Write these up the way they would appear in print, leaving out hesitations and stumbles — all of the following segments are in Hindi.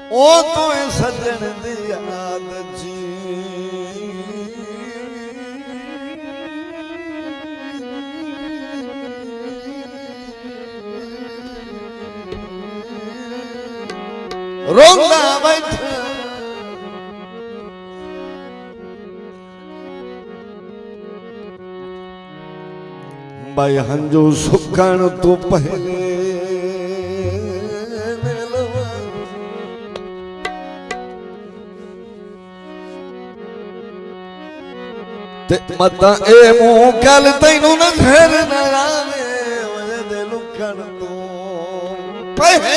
ओ तो सजन दी याद जी रोंदा बैठा भाई हंजू सुकण तो पहले मता ए मुंह कल तैनू नजर न आवे वजे दे लुकण तो पहले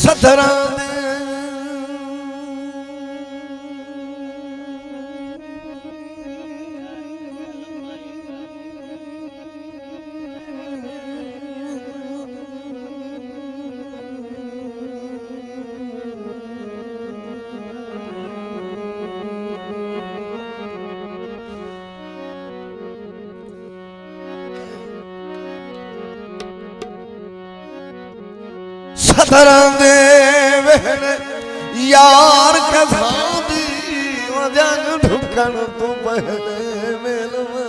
सदरा सदरा दे वेहणे यार कसादी वजन ढुकण तू पहले मेलवा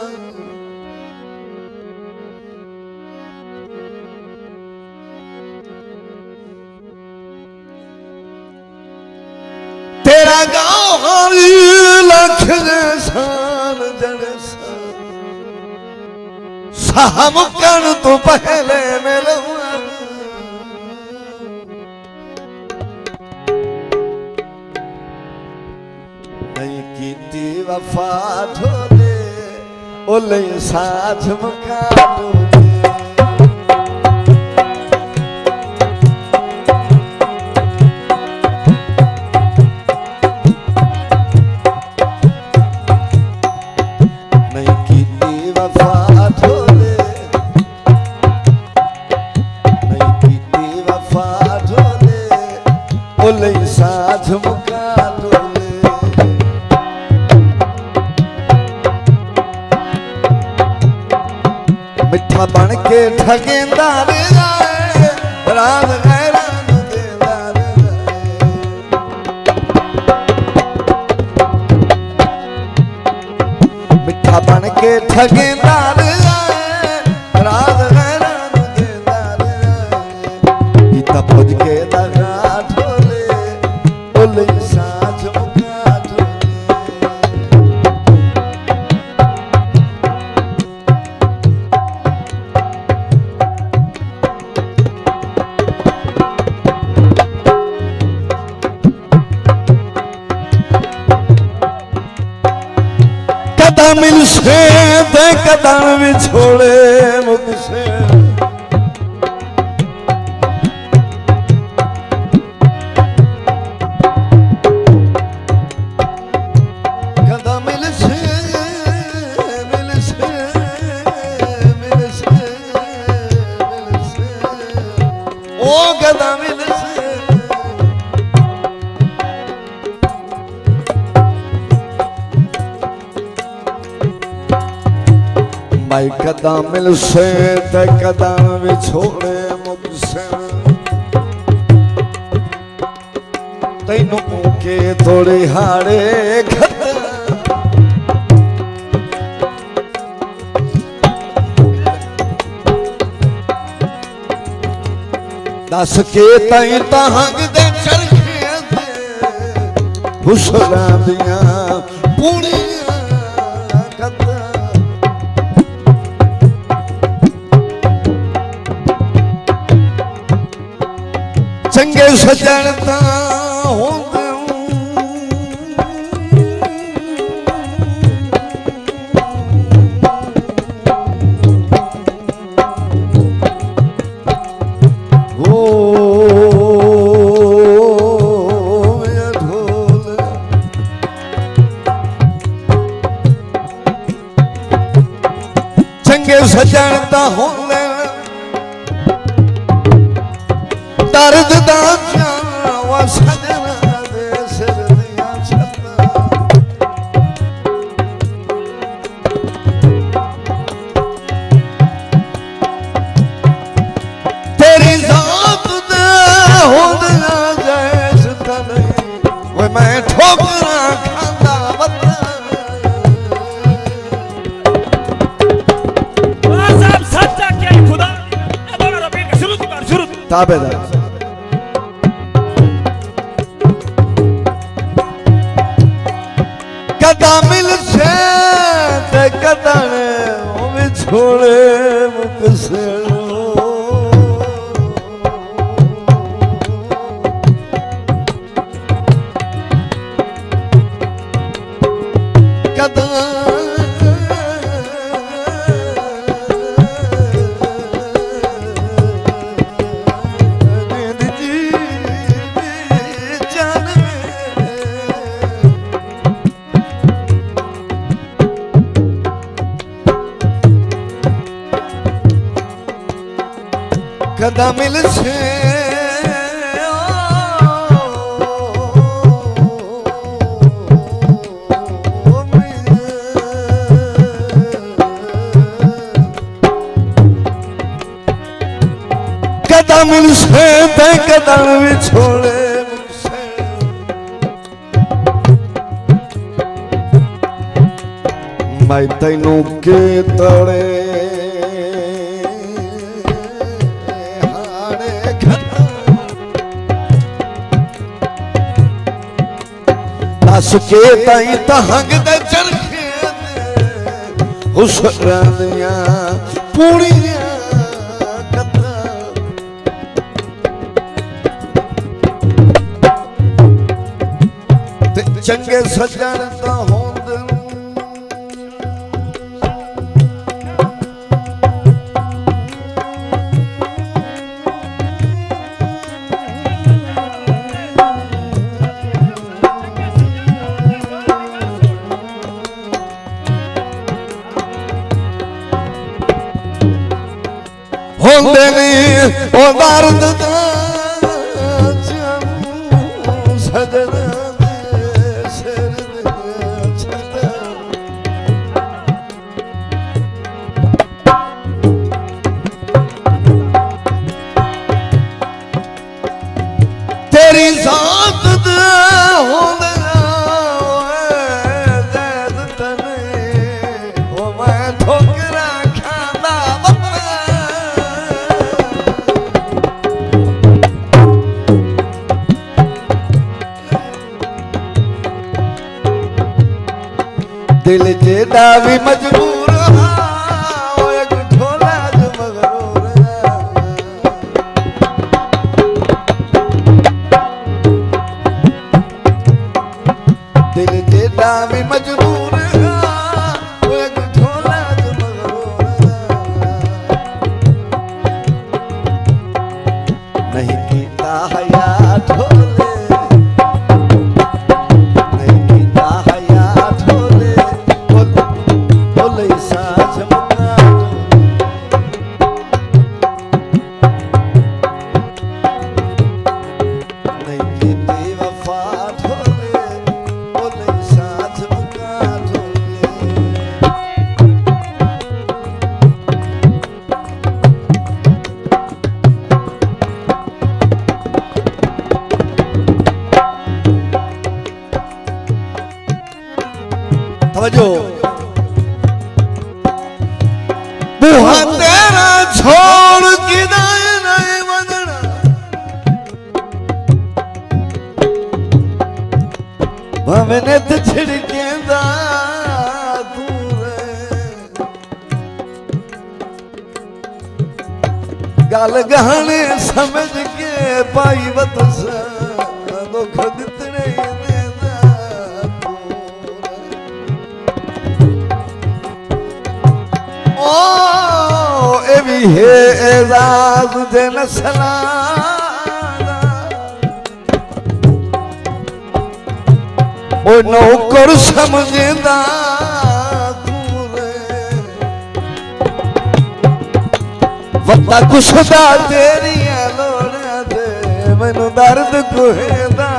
तेरा गाँव हरी लख जैसान जड़सान साहब कण तू पहले मेलवा वफा ढोले ओले साथ मका ढोले नहीं कीती वफा ढोले नहीं कीती वफा ढोले ओले साथ मका मिठा बन के ठगेंदार जाए रात गैरान देदार जाए मिठा बन के ठगेंदार जाए रात गैरान देदार जाए गीता भोज के दगा ढोले बोले साँझ मुका मिल से दे कदम भी छोड़े मुझसे कदम मिल से मिल से मिल से मिल से ओ कदम मिल से भाई कदम मिल से ते कदम भी छोड़े मुझसे तैनू के थोड़े हारे दस के तई तहंग दे चरखे हुसना दिया पूरी चंगे सजनता होंदे ओ मेरा ढोल चंगे सजनता होंदे दर्द दा जावा सजना दे सिर दिया छत्ता ताबेदार कदा मिल से ते कदा ने छोड़े मुकसरो कदा कदा मिल से कदा मिल से ते कदा भी छोड़े मैं तैनू के तड़े सुके ताई तहंग दे चरखे हुसरा दिया पूड़ियां कथा ते चंगे सजण दा होंद होंदे नहीं ओ दर्द दा सजन दे सिर दे छता तेरी जात दे होंदे ज़ैद तने ओ मैं ठोकरा खांदा दिल जेदा भी मजबूर एक ढोला जो मगरूर दिल जेदा भी मजबूर एक ढोला जो मगरूर नहीं कीता हया ढोले बुहा तेरा छोड़ के नहीं बदना भवने तो छिड़के गल गहने समझ के पाई बतस दुख दितने है एजाज दे नसला ओ नौकर समझदा वत्ता कुछदा तेरियां लोड़ां दे मैनू दर्द कोहेदा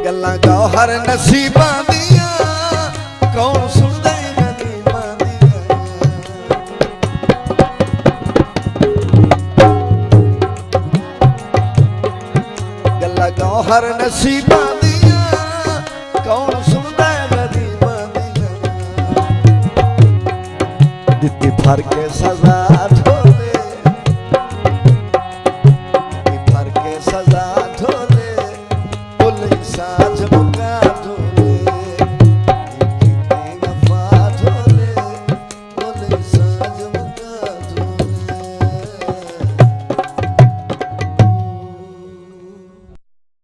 गल्लां गौहर नसीबां दियां कौन सुनदा गरीबां दियां हर नसीबा दिया कौन सुनता है गरीबा दिया दित्ती फर के सजा